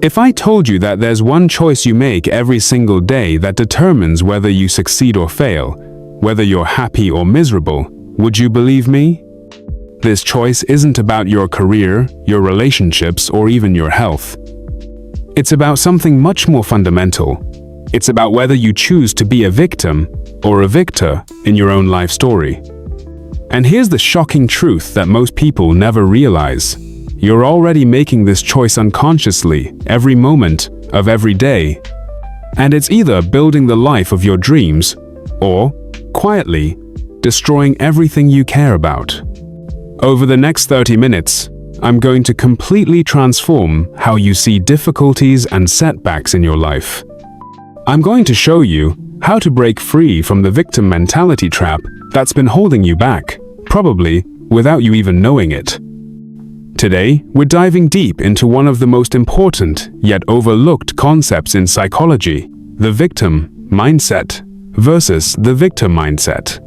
If I told you that there's one choice you make every single day that determines whether you succeed or fail, whether you're happy or miserable, would you believe me? This choice isn't about your career, your relationships, or even your health. It's about something much more fundamental. It's about whether you choose to be a victim or a victor in your own life story. And here's the shocking truth that most people never realize. You're already making this choice unconsciously, every moment of every day. And it's either building the life of your dreams, or, quietly, destroying everything you care about. Over the next 30 minutes, I'm going to completely transform how you see difficulties and setbacks in your life. I'm going to show you how to break free from the victim mentality trap that's been holding you back, probably without you even knowing it. Today, we're diving deep into one of the most important yet overlooked concepts in psychology, the victim mindset versus the victim mindset.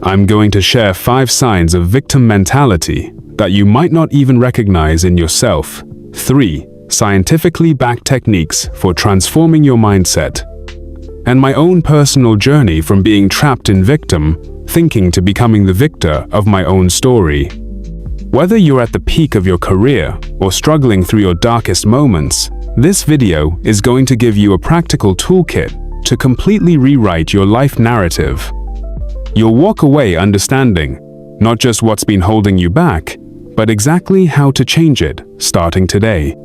I'm going to share 5 signs of victim mentality that you might not even recognize in yourself, 3 scientifically backed techniques for transforming your mindset, and my own personal journey from being trapped in victim thinking to becoming the victor of my own story. Whether you're at the peak of your career or struggling through your darkest moments, this video is going to give you a practical toolkit to completely rewrite your life narrative. You'll walk away understanding not just what's been holding you back, but exactly how to change it starting today.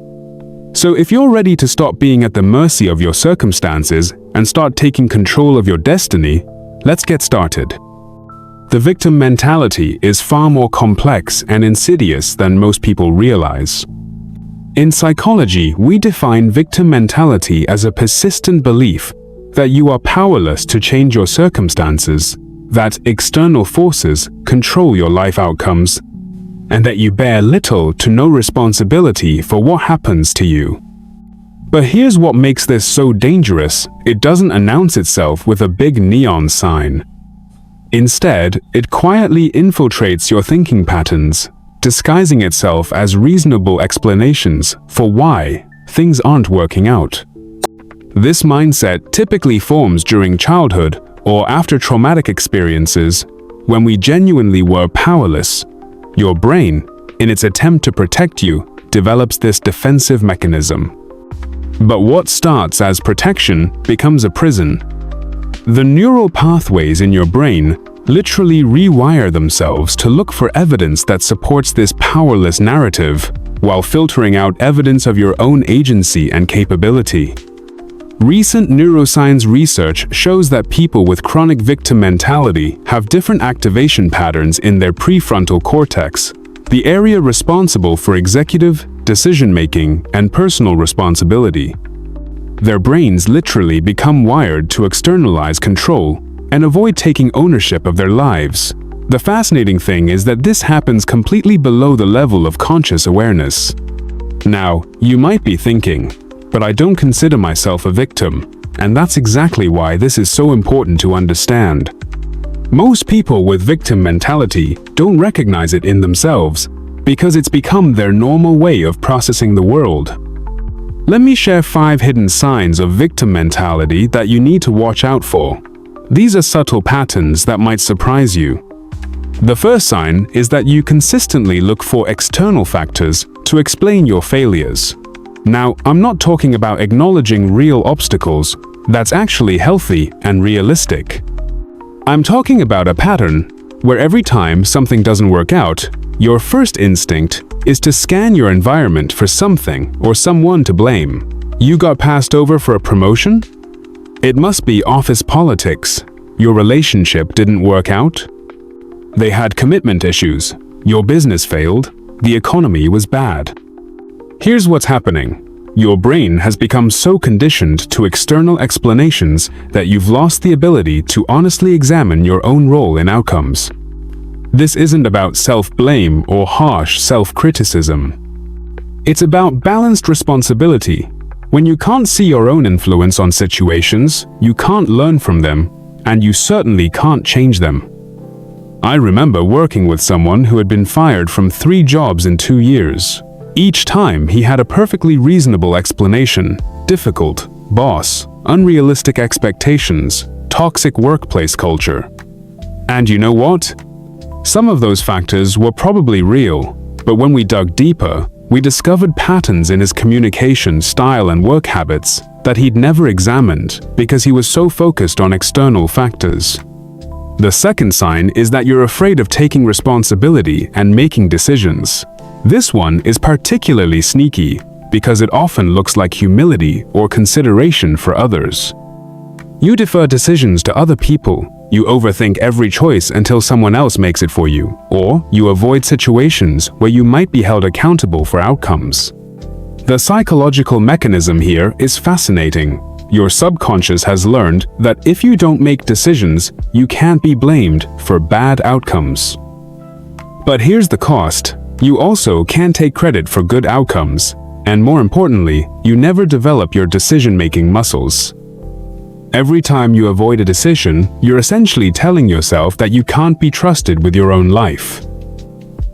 So if you're ready to stop being at the mercy of your circumstances and start taking control of your destiny, let's get started. The victim mentality is far more complex and insidious than most people realize. In psychology, we define victim mentality as a persistent belief that you are powerless to change your circumstances, that external forces control your life outcomes, and that you bear little to no responsibility for what happens to you. But here's what makes this so dangerous: it doesn't announce itself with a big neon sign. Instead, it quietly infiltrates your thinking patterns, disguising itself as reasonable explanations for why things aren't working out. This mindset typically forms during childhood or after traumatic experiences when we genuinely were powerless. Your brain, in its attempt to protect you, develops this defensive mechanism. But what starts as protection becomes a prison. The neural pathways in your brain literally rewire themselves to look for evidence that supports this powerless narrative, while filtering out evidence of your own agency and capability. Recent neuroscience research shows that people with chronic victim mentality have different activation patterns in their prefrontal cortex, the area responsible for executive, decision-making, and personal responsibility. Their brains literally become wired to externalize control and avoid taking ownership of their lives. The fascinating thing is that this happens completely below the level of conscious awareness. Now, you might be thinking, but I don't consider myself a victim, and that's exactly why this is so important to understand. Most people with victim mentality don't recognize it in themselves because it's become their normal way of processing the world. Let me share 5 hidden signs of victim mentality that you need to watch out for. These are subtle patterns that might surprise you. The first sign is that you consistently look for external factors to explain your failures. Now, I'm not talking about acknowledging real obstacles. That's actually healthy and realistic. I'm talking about a pattern where every time something doesn't work out, your first instinct is to scan your environment for something or someone to blame. You got passed over for a promotion? It must be office politics. Your relationship didn't work out? They had commitment issues. Your business failed. The economy was bad. Here's what's happening. Your brain has become so conditioned to external explanations that you've lost the ability to honestly examine your own role in outcomes. This isn't about self-blame or harsh self-criticism. It's about balanced responsibility. When you can't see your own influence on situations, you can't learn from them, and you certainly can't change them. I remember working with someone who had been fired from 3 jobs in 2 years. Each time he had a perfectly reasonable explanation: difficult, boss, unrealistic expectations, toxic workplace culture. And you know what? Some of those factors were probably real, but when we dug deeper, we discovered patterns in his communication style and work habits that he'd never examined because he was so focused on external factors. The second sign is that you're afraid of taking responsibility and making decisions. This one is particularly sneaky because it often looks like humility or consideration for others. You defer decisions to other people. You overthink every choice until someone else makes it for you, or you avoid situations where you might be held accountable for outcomes. The psychological mechanism here is fascinating. Your subconscious has learned that if you don't make decisions, you can't be blamed for bad outcomes. But here's the cost. You also can't take credit for good outcomes, and more importantly, you never develop your decision-making muscles. Every time you avoid a decision, you're essentially telling yourself that you can't be trusted with your own life.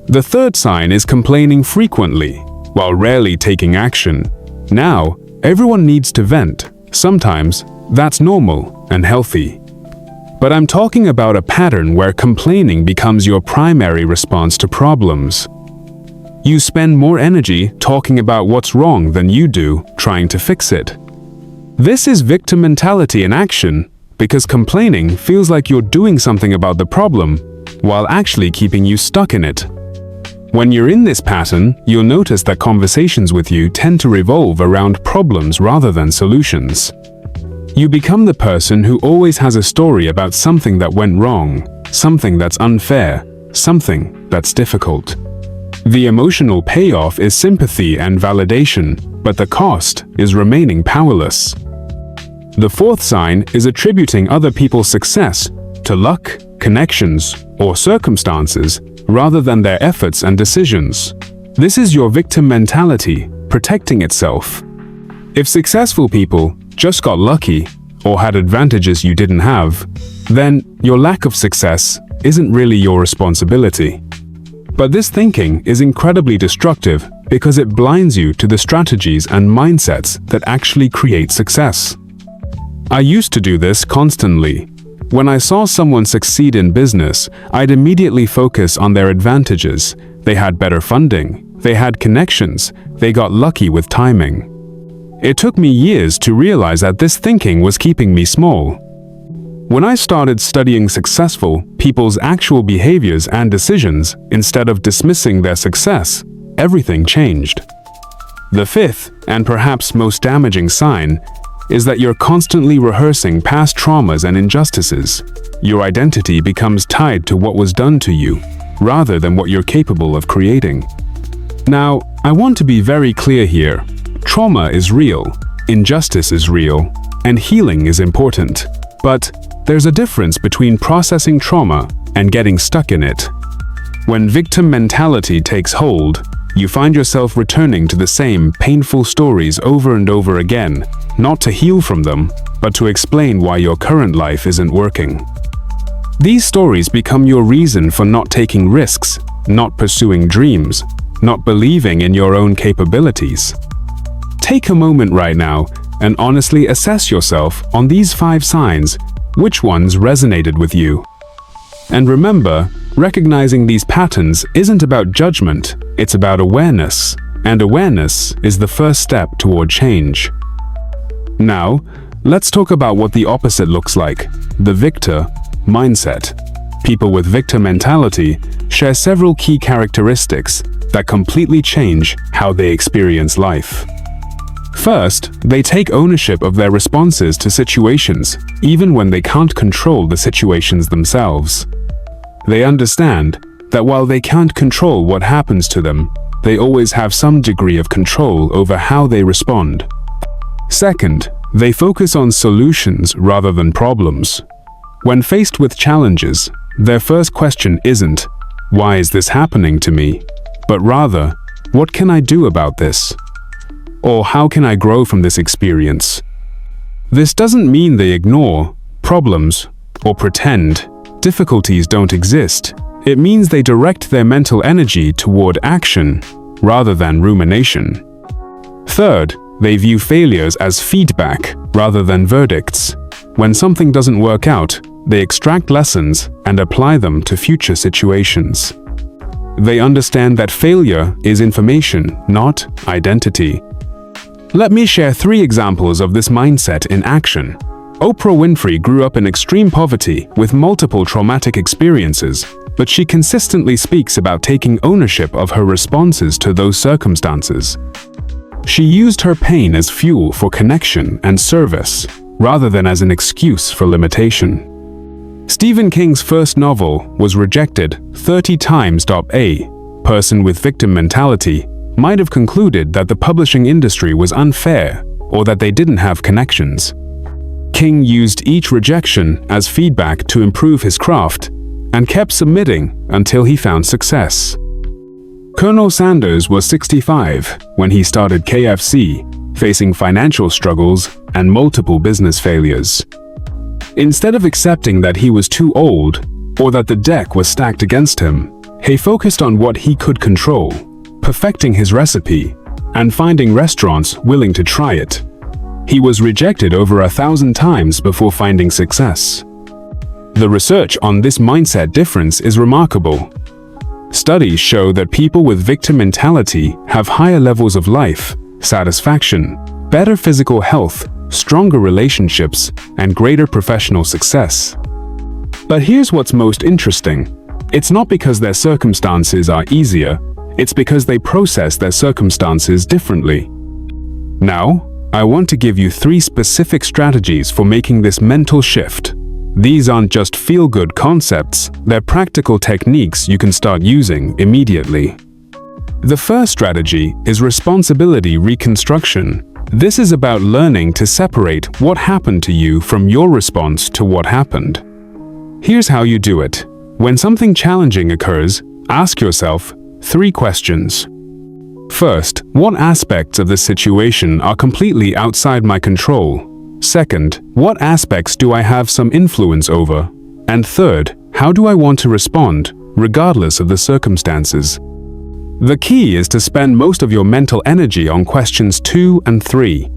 The third sign is complaining frequently, while rarely taking action. Now, everyone needs to vent. Sometimes, that's normal and healthy. But I'm talking about a pattern where complaining becomes your primary response to problems. You spend more energy talking about what's wrong than you do trying to fix it. This is victim mentality in action, because complaining feels like you're doing something about the problem, while actually keeping you stuck in it. When you're in this pattern, you'll notice that conversations with you tend to revolve around problems rather than solutions. You become the person who always has a story about something that went wrong, something that's unfair, something that's difficult. The emotional payoff is sympathy and validation, but the cost is remaining powerless. The fourth sign is attributing other people's success to luck, connections, or circumstances rather than their efforts and decisions. This is your victim mentality protecting itself. If successful people just got lucky or had advantages you didn't have, then your lack of success isn't really your responsibility. But this thinking is incredibly destructive because it blinds you to the strategies and mindsets that actually create success. I used to do this constantly. When I saw someone succeed in business, I'd immediately focus on their advantages. They had better funding, they had connections, they got lucky with timing. It took me years to realize that this thinking was keeping me small. When I started studying successful people's actual behaviors and decisions instead of dismissing their success, everything changed. The fifth, and perhaps most damaging sign, is that you're constantly rehearsing past traumas and injustices. Your identity becomes tied to what was done to you, rather than what you're capable of creating. Now, I want to be very clear here. Trauma is real, injustice is real, and healing is important. But there's a difference between processing trauma and getting stuck in it. When victim mentality takes hold, you find yourself returning to the same painful stories over and over again, not to heal from them, but to explain why your current life isn't working. These stories become your reason for not taking risks, not pursuing dreams, not believing in your own capabilities. Take a moment right now and honestly assess yourself on these 5 signs. Which ones resonated with you? And remember, recognizing these patterns isn't about judgment, it's about awareness, and awareness is the first step toward change. Now, let's talk about what the opposite looks like, the victor mindset. People with victor mentality share several key characteristics that completely change how they experience life. First, they take ownership of their responses to situations, even when they can't control the situations themselves. They understand that while they can't control what happens to them, they always have some degree of control over how they respond. Second, they focus on solutions rather than problems. When faced with challenges, their first question isn't, "Why is this happening to me?" but rather, "What can I do about this?" Or "How can I grow from this experience?" This doesn't mean they ignore problems or pretend difficulties don't exist. It means they direct their mental energy toward action. rather than rumination. Third, they view failures as feedback rather than verdicts. When something doesn't work out, they extract lessons and apply them to future situations. They understand that failure is information, not identity. Let me share 3 examples of this mindset in action. Oprah Winfrey grew up in extreme poverty with multiple traumatic experiences, but she consistently speaks about taking ownership of her responses to those circumstances. She used her pain as fuel for connection and service, rather than as an excuse for limitation. Stephen King's first novel was rejected 30 times. A person with victim mentality might have concluded that the publishing industry was unfair or that they didn't have connections. King used each rejection as feedback to improve his craft and kept submitting until he found success. Colonel Sanders was 65 when he started KFC, facing financial struggles and multiple business failures. Instead of accepting that he was too old or that the deck was stacked against him, he focused on what he could control, perfecting his recipe and finding restaurants willing to try it. He was rejected over 1,000 times before finding success. The research on this mindset difference is remarkable. Studies show that people with victim mentality have higher levels of life satisfaction, better physical health, stronger relationships, and greater professional success. But here's what's most interesting. It's not because their circumstances are easier, it's because they process their circumstances differently. Now, I want to give you 3 specific strategies for making this mental shift. These aren't just feel-good concepts, they're practical techniques you can start using immediately. The first strategy is responsibility reconstruction. This is about learning to separate what happened to you from your response to what happened. Here's how you do it. When something challenging occurs, ask yourself 3 questions. First, what aspects of the situation are completely outside my control? Second, what aspects do I have some influence over? And third, how do I want to respond, regardless of the circumstances? The key is to spend most of your mental energy on questions 2 and 3.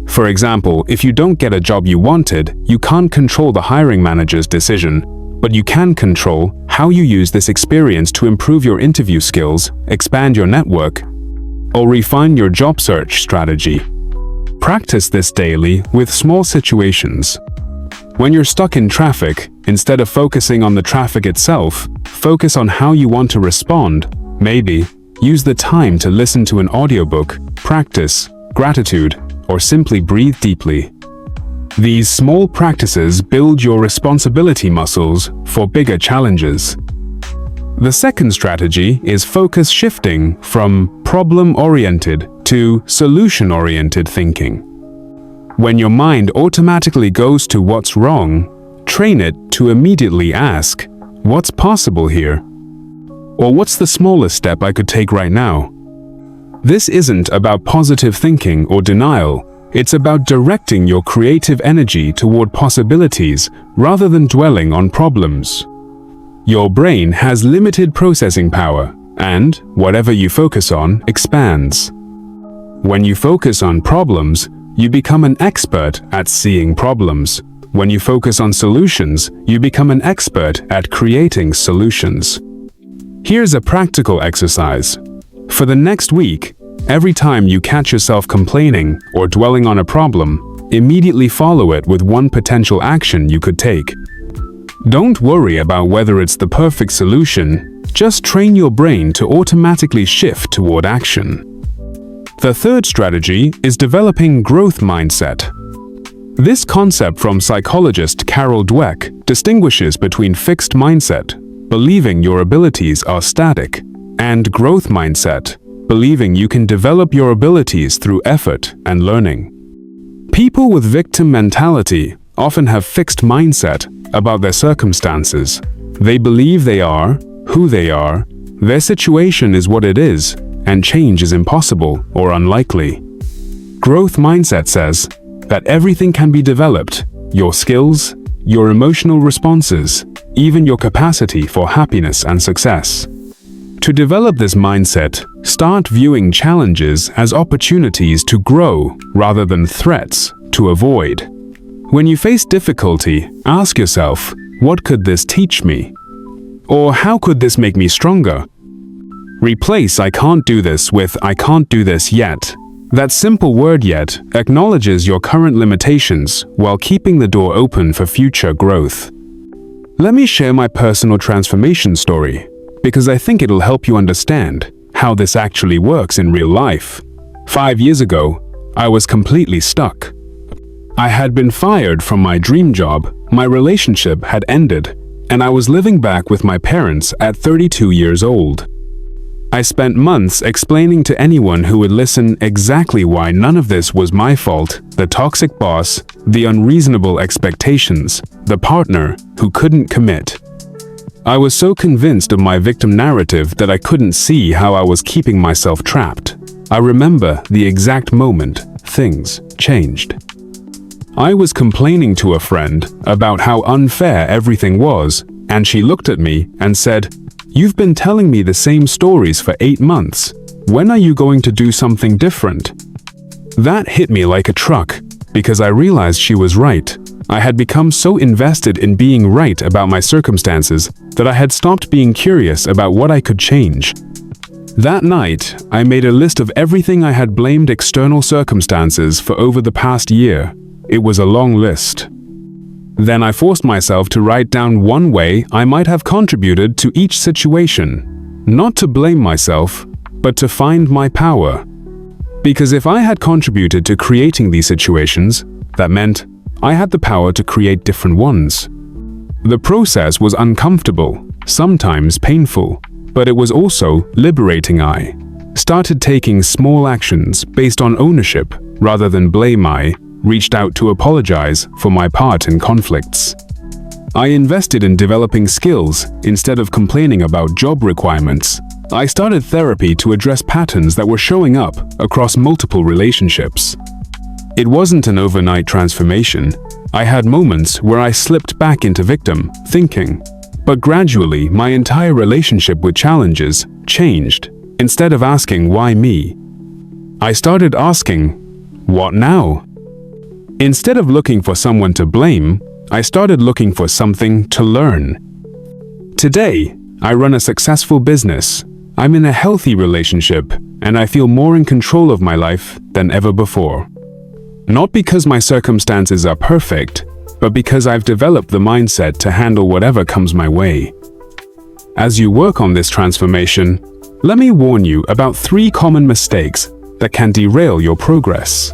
For example, if you don't get a job you wanted, you can't control the hiring manager's decision, but you can control how you use this experience to improve your interview skills, expand your network, or refine your job search strategy. Practice this daily with small situations. When you're stuck in traffic, instead of focusing on the traffic itself, focus on how you want to respond. Maybe use the time to listen to an audiobook, practice gratitude, or simply breathe deeply. These small practices build your responsibility muscles for bigger challenges. The second strategy is focus shifting from problem-oriented to solution-oriented thinking. When your mind automatically goes to what's wrong, train it to immediately ask, what's possible here? Or what's the smallest step I could take right now? This isn't about positive thinking or denial. It's about directing your creative energy toward possibilities rather than dwelling on problems. Your brain has limited processing power, and whatever you focus on expands. When you focus on problems, you become an expert at seeing problems. When you focus on solutions, you become an expert at creating solutions. Here's a practical exercise. For the next week, every time you catch yourself complaining or dwelling on a problem, immediately follow it with one potential action you could take. Don't worry about whether it's the perfect solution, just train your brain to automatically shift toward action. The third strategy is developing growth mindset. This concept from psychologist Carol Dweck distinguishes between fixed mindset, believing your abilities are static, and growth mindset, believing you can develop your abilities through effort and learning. People with victim mentality often have fixed mindset about their circumstances. They believe they are who they are, their situation is what it is, and change is impossible or unlikely. Growth mindset says that everything can be developed, your skills, your emotional responses, even your capacity for happiness and success. To develop this mindset, start viewing challenges as opportunities to grow rather than threats to avoid. When you face difficulty, ask yourself, what could this teach me? Or how could this make me stronger? Replace "I can't do this" with "I can't do this yet." That simple word "yet" acknowledges your current limitations while keeping the door open for future growth. Let me share my personal transformation story, because I think it'll help you understand how this actually works in real life. 5 years ago, I was completely stuck. I had been fired from my dream job, my relationship had ended, and I was living back with my parents at 32 years old. I spent months explaining to anyone who would listen exactly why none of this was my fault: the toxic boss, the unreasonable expectations, the partner who couldn't commit. I was so convinced of my victim narrative that I couldn't see how I was keeping myself trapped. I remember the exact moment things changed. I was complaining to a friend about how unfair everything was, and she looked at me and said, "You've been telling me the same stories for 8 months. When are you going to do something different?" That hit me like a truck, because I realized she was right. I had become so invested in being right about my circumstances that I had stopped being curious about what I could change. That night, I made a list of everything I had blamed external circumstances for over the past year. It was a long list. Then I forced myself to write down one way I might have contributed to each situation. Not to blame myself, but to find my power. Because if I had contributed to creating these situations, that meant I had the power to create different ones. The process was uncomfortable, sometimes painful, but it was also liberating. I started taking small actions based on ownership rather than blame. I reached out to apologize for my part in conflicts. I invested in developing skills instead of complaining about job requirements. I started therapy to address patterns that were showing up across multiple relationships. It wasn't an overnight transformation. I had moments where I slipped back into victim thinking, but gradually my entire relationship with challenges changed. Instead of asking "why me?" I started asking, "what now?" Instead of looking for someone to blame, I started looking for something to learn. Today, I run a successful business. I'm in a healthy relationship, and I feel more in control of my life than ever before. Not because my circumstances are perfect, but because I've developed the mindset to handle whatever comes my way. As you work on this transformation, let me warn you about 3 common mistakes that can derail your progress.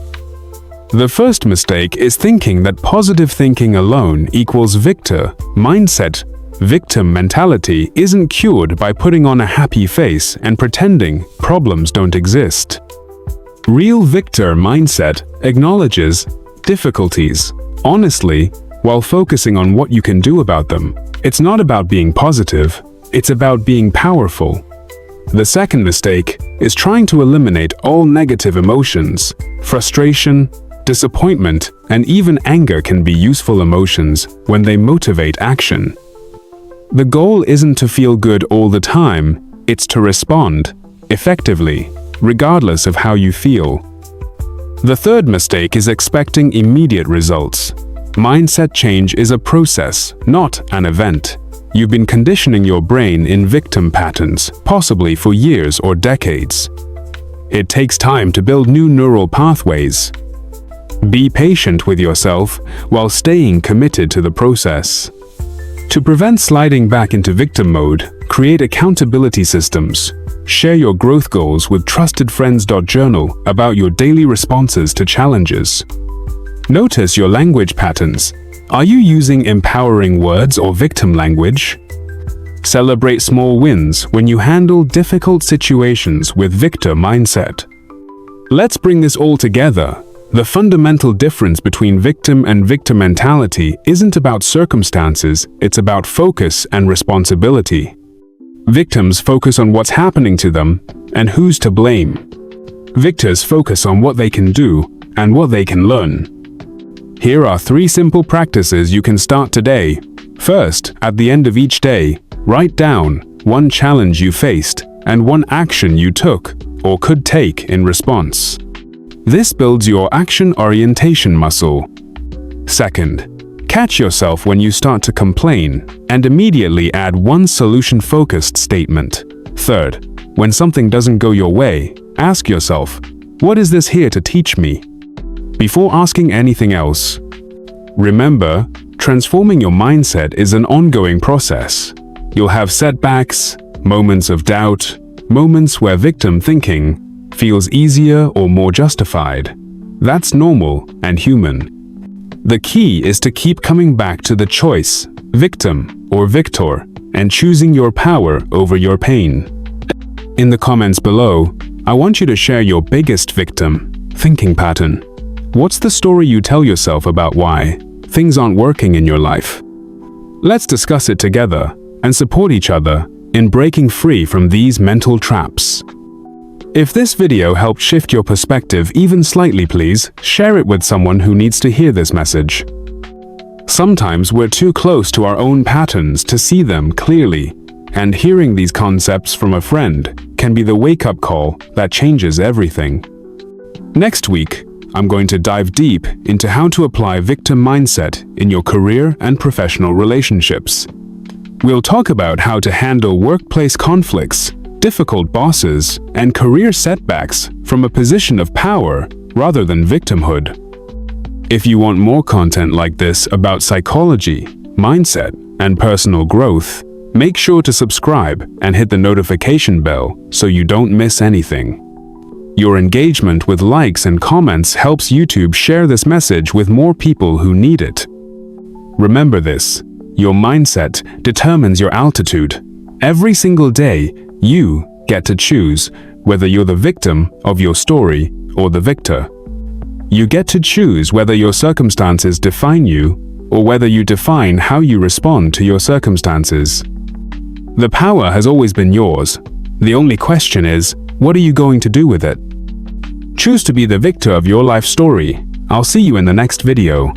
The first mistake is thinking that positive thinking alone equals victor mindset. Victim mentality isn't cured by putting on a happy face and pretending problems don't exist. Real victor mindset acknowledges difficulties honestly while focusing on what you can do about them. It's not about being positive, it's about being powerful. The second mistake is trying to eliminate all negative emotions. Frustration, disappointment, and even anger can be useful emotions when they motivate action. The goal isn't to feel good all the time, it's to respond effectively, regardless of how you feel. The third mistake is expecting immediate results. Mindset change is a process, not an event. You've been conditioning your brain in victim patterns, possibly for years or decades. It takes time to build new neural pathways. Be patient with yourself while staying committed to the process. To prevent sliding back into victim mode, create accountability systems. Share your growth goals with trusted friends. Journal about your daily responses to challenges. Notice your language patterns. Are you using empowering words or victim language? Celebrate small wins when you handle difficult situations with victor mindset. Let's bring this all together. The fundamental difference between victim and victor mentality isn't about circumstances, it's about focus and responsibility. Victims focus on what's happening to them and who's to blame. Victors focus on what they can do and what they can learn. Here are 3 simple practices you can start today. First, at the end of each day, write down one challenge you faced and one action you took or could take in response. This builds your action orientation muscle. Second, catch yourself when you start to complain and immediately add one solution-focused statement. Third, when something doesn't go your way, ask yourself, what is this here to teach me? Before asking anything else. Remember, transforming your mindset is an ongoing process. You'll have setbacks, moments of doubt, moments where victim thinking feels easier or more justified. That's normal and human. The key is to keep coming back to the choice, victim or victor, and choosing your power over your pain. In the comments below, I want you to share your biggest victim thinking pattern. What's the story you tell yourself about why things aren't working in your life? Let's discuss it together and support each other in breaking free from these mental traps. If this video helped shift your perspective even slightly, please share it with someone who needs to hear this message. Sometimes we're too close to our own patterns to see them clearly, and hearing these concepts from a friend can be the wake-up call that changes everything. Next week, I'm going to dive deep into how to apply victim mindset in your career and professional relationships. We'll talk about how to handle workplace conflicts, difficult bosses, and career setbacks from a position of power rather than victimhood. If you want more content like this about psychology, mindset, and personal growth, make sure to subscribe and hit the notification bell so you don't miss anything. Your engagement with likes and comments helps YouTube share this message with more people who need it. Remember this, your mindset determines your altitude. Every single day, you get to choose whether you're the victim of your story or the victor. You get to choose whether your circumstances define you or whether you define how you respond to your circumstances. The power has always been yours. The only question is, what are you going to do with it? Choose to be the victor of your life story. I'll see you in the next video.